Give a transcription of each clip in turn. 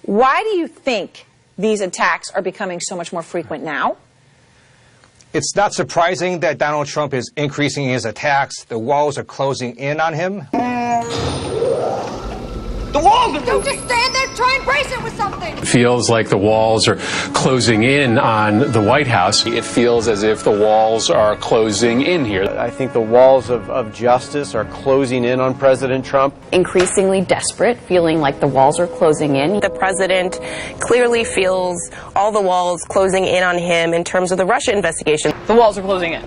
Why do you think these attacks are becoming so much more frequent now? It's not surprising that Donald Trump is increasing his attacks. The walls are closing in on him. The walls are Don't just stand there, try and brace it with something. It feels like the walls are closing in on the White House. It feels as if the walls are closing in here. I think the walls of justice are closing in on President Trump. Increasingly desperate, feeling like the walls are closing in. The president clearly feels all the walls closing in on him in terms of the Russia investigation. The walls are closing in.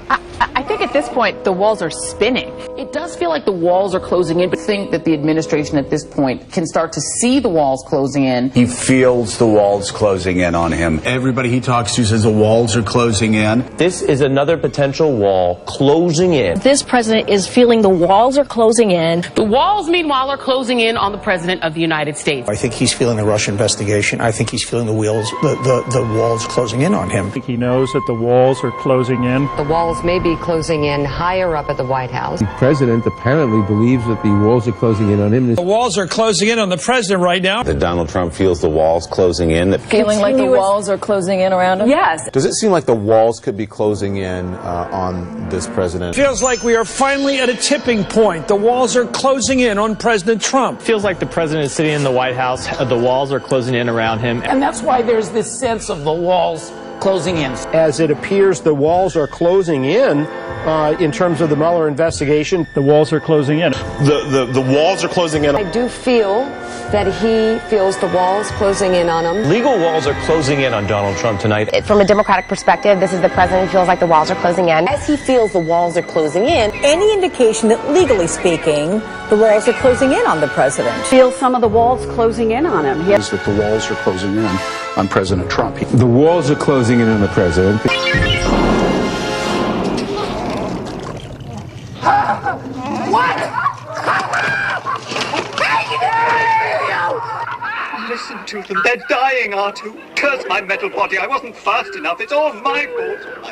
I think at this point, the walls are spinning. It does feel like the walls are closing in, but I think that the administration at this point can start to see the walls closing in. He feels the walls closing in on him. Everybody he talks to says the walls are closing in. This is another potential wall closing in. This president is feeling the walls are closing in. The walls, meanwhile, are closing in on the president of the United States. I think he's feeling the Russia investigation. I think he's feeling the walls closing in on him. I think he knows that the walls are closing in. The walls may be closing in higher up at the White House. The president apparently believes that the walls are closing in on him. The walls are closing in on the president right now. That Donald Trump feels the walls closing in. Feeling like the walls are closing in around him? Yes. Does it seem like the walls could be closing in on this president? Feels like we are finally at a tipping point. The walls are closing in on President Trump. Feels like the president is sitting in the White House. The walls are closing in around him. And that's why there's this sense of the walls closing in. As it appears the walls are closing in terms of the Mueller investigation. The walls are closing in. The walls are closing in. I do feel that he feels the walls closing in on him. Legal walls are closing in on Donald Trump tonight. From a Democratic perspective, this is the president who feels like the walls are closing in. As he feels the walls are closing in, Any indication that, legally speaking, the walls are closing in on the president? Feel some of the walls closing in on him. Is that the walls are closing in on President Trump. The walls are closing in on the president. What? Listen to them. They're dying, R2. Curse my metal body. I wasn't fast enough. It's all my fault.